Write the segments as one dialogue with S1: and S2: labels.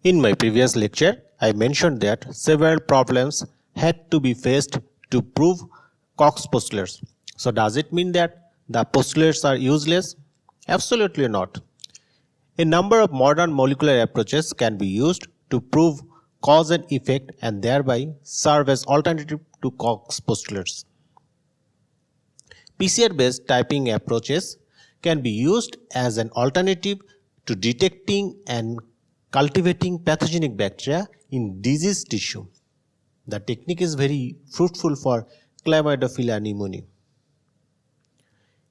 S1: In my previous lecture, I mentioned that several problems had to be faced to prove Koch's postulates. So, does it mean that the postulates are useless? Absolutely not. A number of modern molecular approaches can be used to prove cause and effect and thereby serve as alternative to Koch's postulates. PCR-based typing approaches can be used as an alternative to detecting and cultivating pathogenic bacteria in diseased tissue. The technique is very fruitful for Chlamydophila pneumoniae.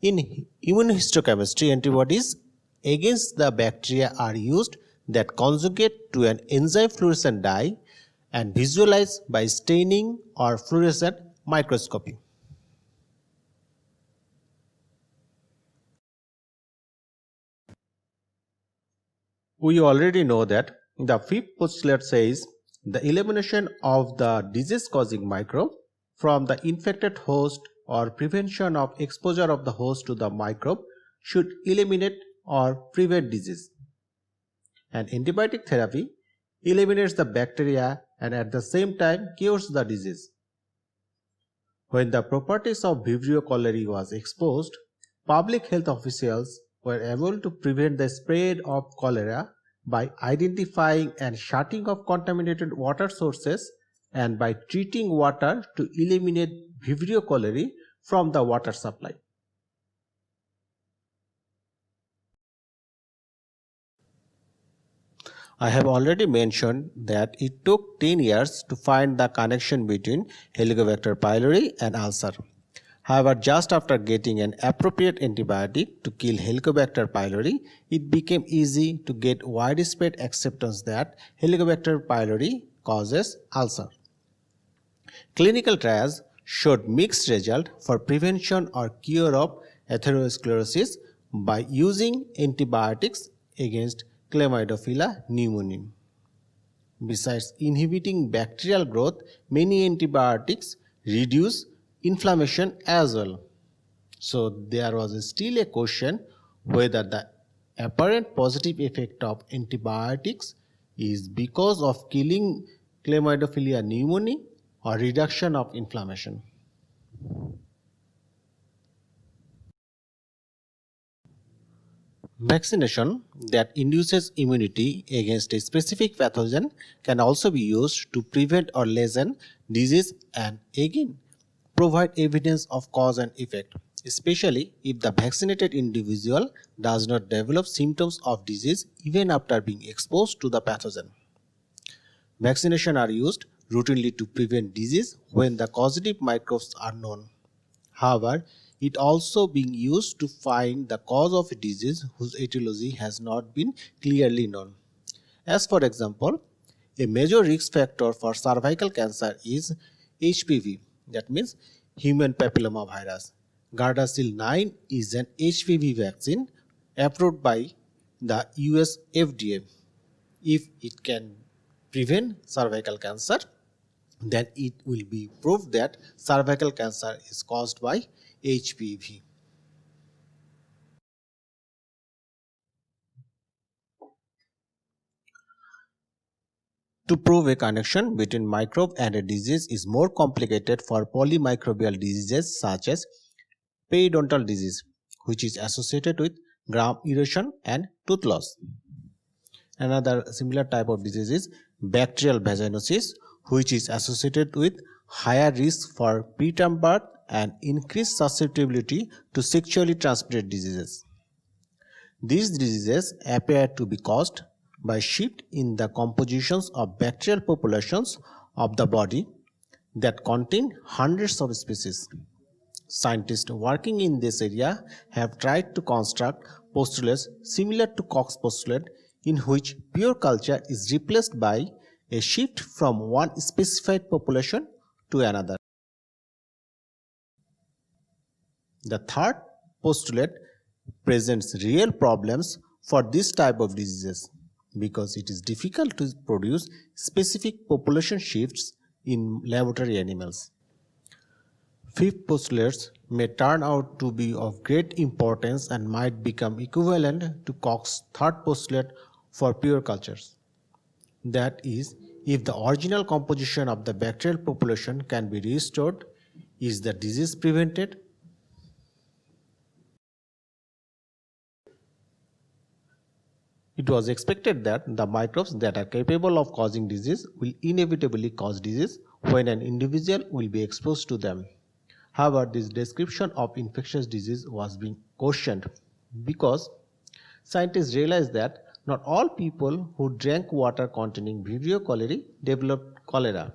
S1: In immunohistochemistry, antibodies against the bacteria are used that conjugate to an enzyme fluorescent dye and visualized by staining or fluorescent microscopy. We already know that the fifth postulate says the elimination of the disease causing microbe from the infected host or prevention of exposure of the host to the microbe should eliminate or prevent disease. And antibiotic therapy eliminates the bacteria and at the same time cures the disease. When the properties of Vibrio cholerae was exposed, public health officials were able to prevent the spread of cholera by identifying and shutting off contaminated water sources and by treating water to eliminate Vibrio cholerae from the water supply. I have already mentioned that it took 10 years to find the connection between Helicobacter pylori and ulcer. However, just after getting an appropriate antibiotic to kill Helicobacter pylori, it became easy to get widespread acceptance that Helicobacter pylori causes ulcer. Clinical trials showed mixed results for prevention or cure of atherosclerosis by using antibiotics against Chlamydophila pneumoniae. Besides inhibiting bacterial growth, many antibiotics reduce inflammation as well. So there was still a question whether the apparent positive effect of antibiotics is because of killing Chlamydophila pneumoniae or reduction of inflammation. Vaccination that induces immunity against a specific pathogen can also be used to prevent or lessen disease and again provide evidence of cause and effect, especially if the vaccinated individual does not develop symptoms of disease even after being exposed to the pathogen. Vaccinations are used routinely to prevent disease when the causative microbes are known. However, it also being used to find the cause of a disease whose etiology has not been clearly known. As for example, a major risk factor for cervical cancer is HPV, that means human papilloma virus. Gardasil 9 is an HPV vaccine approved by the US FDA. If it can prevent cervical cancer, then it will be proved that cervical cancer is caused by HPV. To prove a connection between microbe and a disease is more complicated for polymicrobial diseases such as periodontal disease, which is associated with gum erosion and tooth loss. Another similar type of disease is bacterial vaginosis, which is associated with higher risk for preterm birth and increased susceptibility to sexually transmitted diseases. These diseases appear to be caused by shift in the compositions of bacterial populations of the body that contain hundreds of species. Scientists working in this area have tried to construct postulates similar to Koch's postulate in which pure culture is replaced by a shift from one specified population to another. The third postulate presents real problems for this type of diseases because it is difficult to produce specific population shifts in laboratory animals. Fifth postulates may turn out to be of great importance and might become equivalent to Koch's third postulate for pure cultures. That is, if the original composition of the bacterial population can be restored, is the disease prevented? It was expected that the microbes that are capable of causing disease will inevitably cause disease when an individual will be exposed to them. However, this description of infectious disease was being questioned because scientists realized that not all people who drank water containing Vibrio cholerae developed cholera.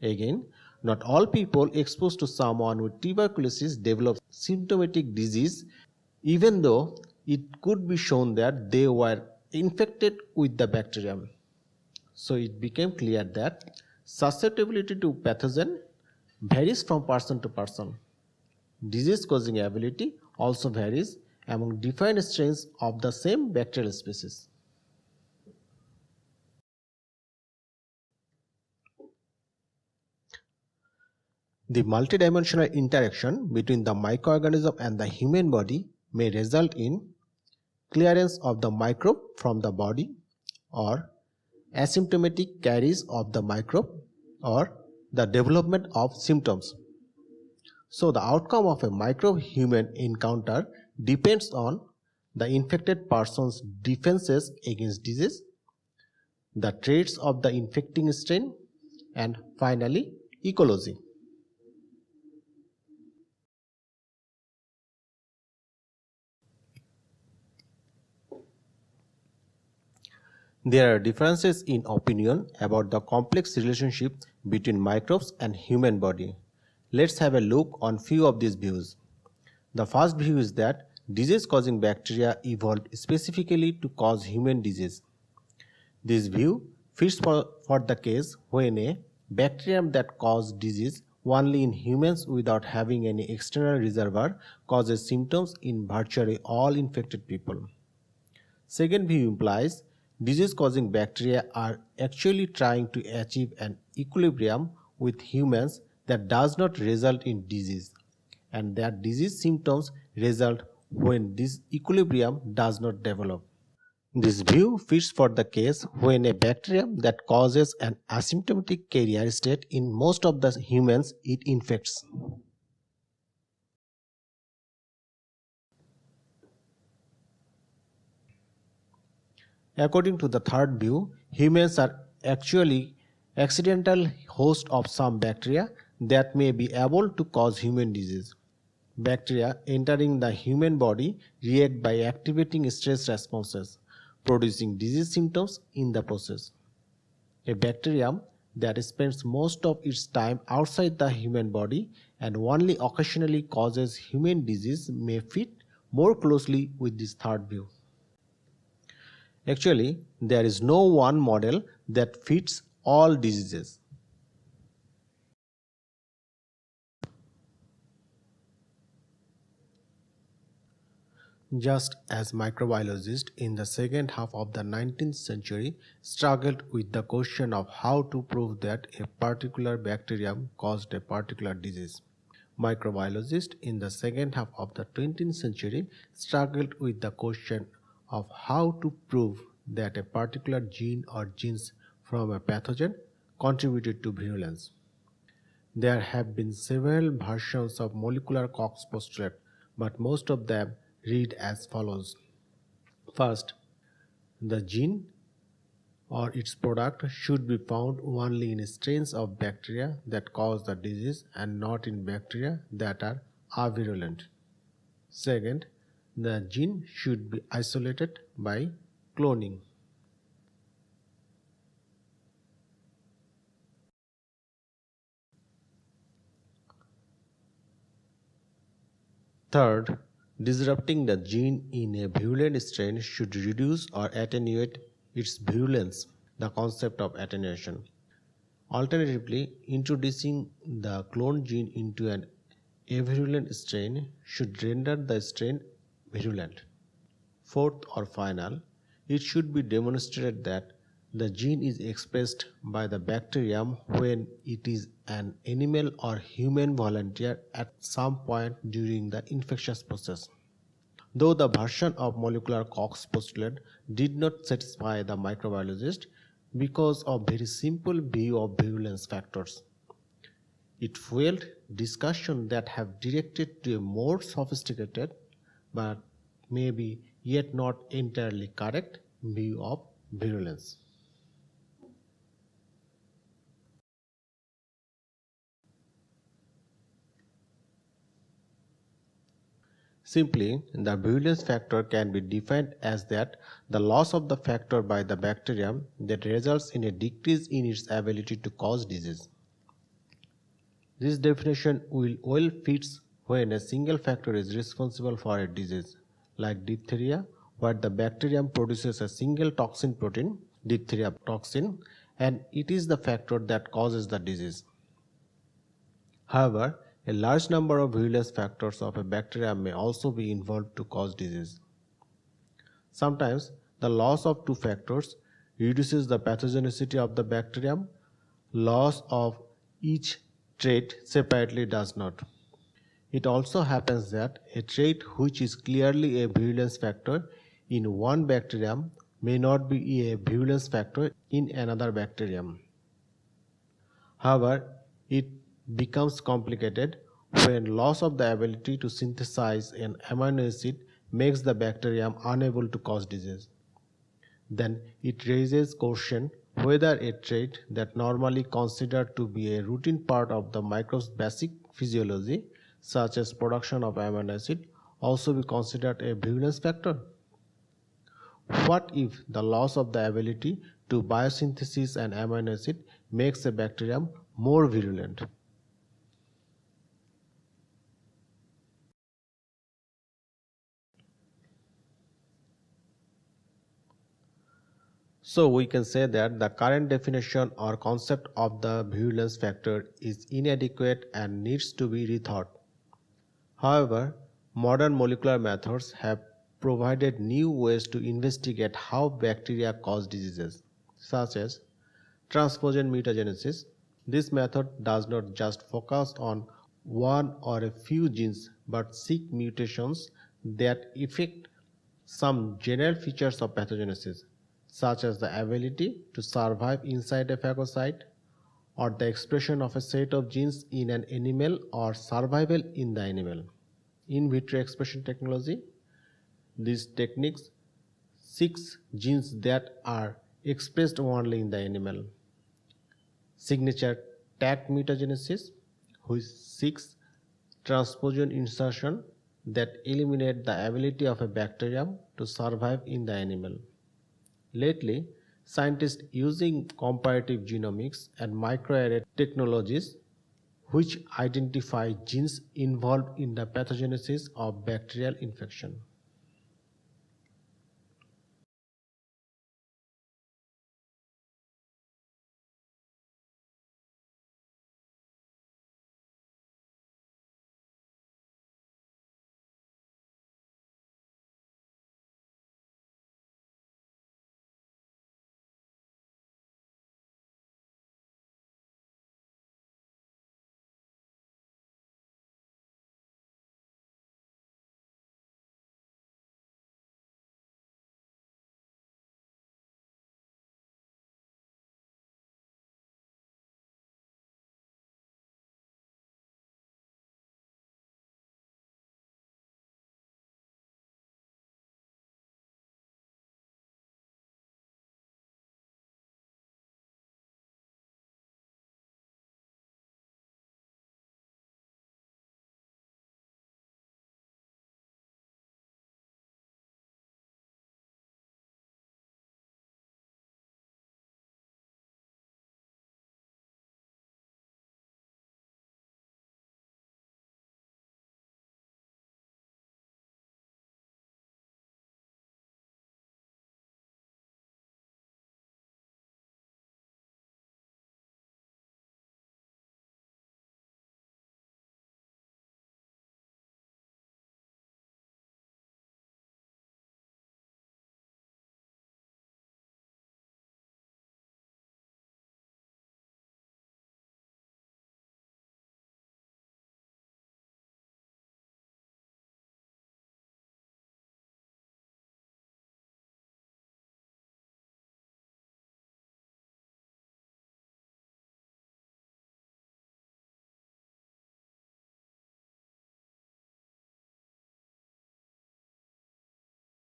S1: Again, not all people exposed to someone with tuberculosis develop symptomatic disease, even though it could be shown that they were infected with the bacterium. So it became clear that susceptibility to pathogen varies from person to person. Disease causing ability also varies among different strains of the same bacterial species. The multidimensional interaction between the microorganism and the human body may result in clearance of the microbe from the body, or asymptomatic carries of the microbe, or the development of symptoms. So the outcome of a microbe-human encounter depends on the infected person's defenses against disease, the traits of the infecting strain, and finally, ecology. There are differences in opinion about the complex relationship between microbes and human body. Let's have a look on few of these views. The first view is that disease-causing bacteria evolved specifically to cause human disease. This view fits for the case when a bacterium that causes disease only in humans without having any external reservoir causes symptoms in virtually all infected people. Second view implies disease-causing bacteria are actually trying to achieve an equilibrium with humans that does not result in disease, and that disease symptoms result when this equilibrium does not develop. This view fits for the case when a bacterium that causes an asymptomatic carrier state in most of the humans it infects. According to the third view, humans are actually accidental hosts of some bacteria that may be able to cause human disease. Bacteria entering the human body react by activating stress responses, producing disease symptoms in the process. A bacterium that spends most of its time outside the human body and only occasionally causes human disease may fit more closely with this third view. Actually, there is no one model that fits all diseases. Just as microbiologists in the second half of the 19th century struggled with the question of how to prove that a particular bacterium caused a particular disease, microbiologists in the second half of the 20th century struggled with the question of how to prove that a particular gene or genes from a pathogen contributed to virulence. There have been several versions of molecular Koch's postulate, but most of them read as follows. First, the gene or its product should be found only in strains of bacteria that cause the disease and not in bacteria that are avirulent. Second, the gene should be isolated by cloning. Third, disrupting the gene in a virulent strain should reduce or attenuate its virulence, the concept of attenuation. Alternatively, introducing the cloned gene into an avirulent strain should render the strain virulent. Fourth or final, it should be demonstrated that the gene is expressed by the bacterium when it is an animal or human volunteer at some point during the infectious process. Though the version of molecular Koch's postulate did not satisfy the microbiologist, because of very simple view of virulence factors. It fueled discussion that have directed to a more sophisticated but maybe yet not entirely correct view of virulence. Simply, the virulence factor can be defined as that the loss of the factor by the bacterium that results in a decrease in its ability to cause disease. This definition will well fits when a single factor is responsible for a disease, like diphtheria, where the bacterium produces a single toxin protein, diphtheria toxin, and it is the factor that causes the disease. However, a large number of virulence factors of a bacterium may also be involved to cause disease. Sometimes, the loss of two factors reduces the pathogenicity of the bacterium. Loss of each trait separately does not. It also happens that a trait which is clearly a virulence factor in one bacterium may not be a virulence factor in another bacterium. However, it becomes complicated when loss of the ability to synthesize an amino acid makes the bacterium unable to cause disease. Then it raises question whether a trait that normally considered to be a routine part of the microbe's basic physiology, such as production of amino acid, also be considered a virulence factor. What if the loss of the ability to biosynthesis an amino acid makes a bacterium more virulent? So we can say that the current definition or concept of the virulence factor is inadequate and needs to be rethought. However, modern molecular methods have provided new ways to investigate how bacteria cause diseases, such as transposon mutagenesis. This method does not just focus on one or a few genes but seek mutations that affect some general features of pathogenesis, such as the ability to survive inside a phagocyte, or the expression of a set of genes in an animal, or survival in the animal. In vitro expression technology, these techniques seeks genes that are expressed only in the animal. Signature tag mutagenesis, which seeks transposon insertion that eliminate the ability of a bacterium to survive in the animal. Lately, scientists using comparative genomics and microarray technologies which identify genes involved in the pathogenesis of bacterial infection.